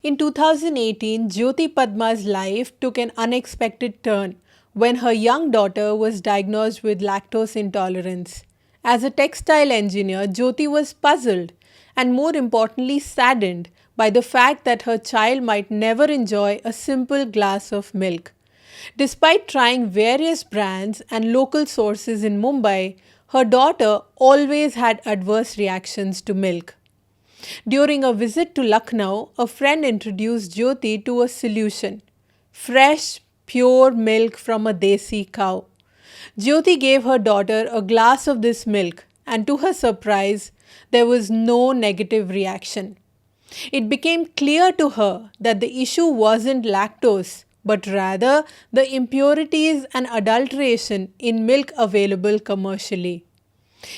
In 2018, Jyoti Padma's life took an unexpected turn when her young daughter was diagnosed with lactose intolerance. As a textile engineer, Jyoti was puzzled and, more importantly, saddened by the fact that her child might never enjoy a simple glass of milk. Despite trying various brands and local sources in Mumbai, her daughter always had adverse reactions to milk. During a visit to Lucknow, a friend introduced Jyoti to a solution: fresh, pure milk from a Desi cow. Jyoti gave her daughter a glass of this milk, and to her surprise, there was no negative reaction. It became clear to her that the issue wasn't lactose, but rather the impurities and adulteration in milk available commercially.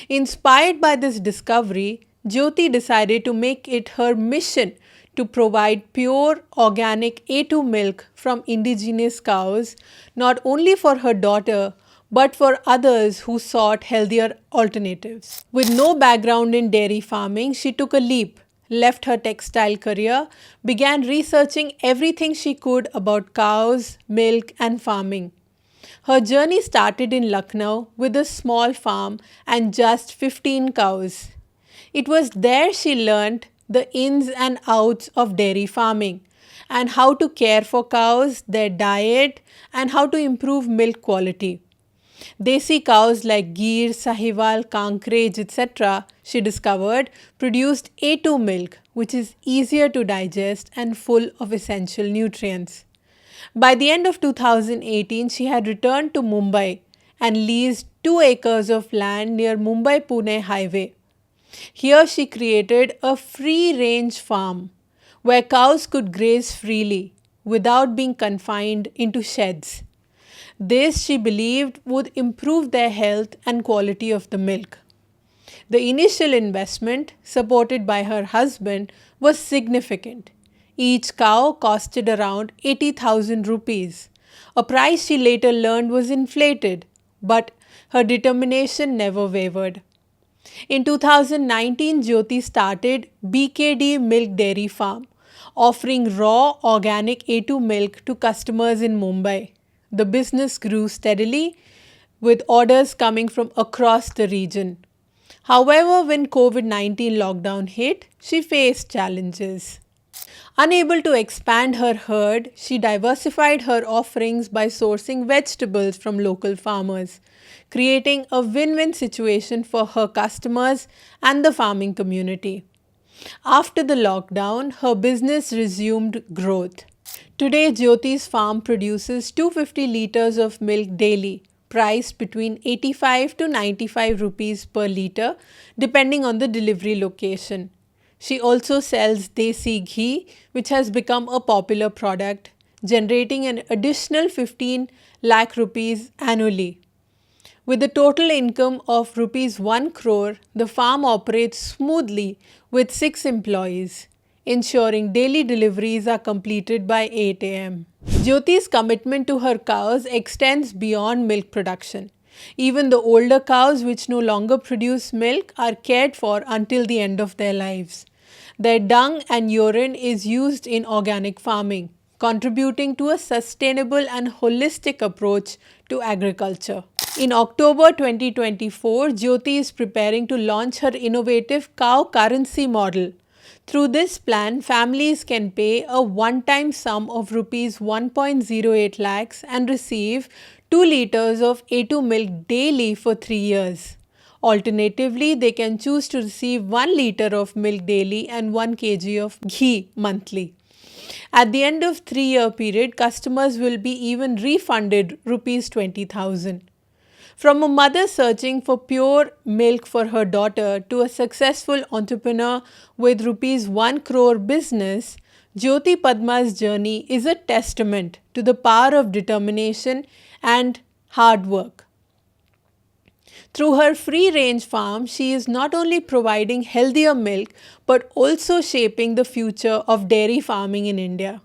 Inspired by this discovery, Jyoti decided to make it her mission to provide pure organic A2 milk from indigenous cows, not only for her daughter but for others who sought healthier alternatives. With no background in dairy farming, she took a leap, left her textile career, began researching everything she could about cows, milk, and farming. Her journey started in Lucknow with a small farm and just 15 cows. It was there she learnt the ins and outs of dairy farming and how to care for cows, their diet, and how to improve milk quality. Desi cows like Ghee, Sahiwal, Kankrej, etc., she discovered, produced A2 milk, which is easier to digest and full of essential nutrients. By the end of 2018, she had returned to Mumbai and leased 2 acres of land near Mumbai-Pune highway. Here she created a free-range farm where cows could graze freely without being confined into sheds. This, she believed, would improve their health and quality of the milk. The initial investment, supported by her husband, was significant. Each cow costed around 80,000 rupees, a price she later learned was inflated, but her determination never wavered. In 2019, Jyoti started BKD Milk Dairy Farm, offering raw organic A2 milk to customers in Mumbai. The business grew steadily, with orders coming from across the region. However, when COVID-19 lockdown hit, she faced challenges. Unable to expand her herd, she diversified her offerings by sourcing vegetables from local farmers, creating a win-win situation for her customers and the farming community. After the lockdown, her business resumed growth. Today, Jyoti's farm produces 250 liters of milk daily, priced between 85 to 95 rupees per liter, depending on the delivery location. She also sells Desi ghee, which has become a popular product, generating an additional 15 lakh rupees annually. With a total income of rupees 1 crore, the farm operates smoothly with 6 employees, ensuring daily deliveries are completed by 8 am. Jyoti's commitment to her cows extends beyond milk production. Even the older cows which no longer produce milk are cared for until the end of their lives. Their dung and urine is used in organic farming, contributing to a sustainable and holistic approach to agriculture. In October 2024, Jyoti is preparing to launch her innovative cow currency model. Through this plan, families can pay a one-time sum of rupees 1.08 lakhs and receive 2 liters of A2 milk daily for 3 years. Alternatively, they can choose to receive 1 liter of milk daily and 1 kg of ghee monthly. At the end of 3-year period, customers will be even refunded rupees 20,000. From a mother searching for pure milk for her daughter to a successful entrepreneur with rupees 1 crore business, Jyoti Padma's journey is a testament to the power of determination and hard work. Through her free-range farm, she is not only providing healthier milk but also shaping the future of dairy farming in India.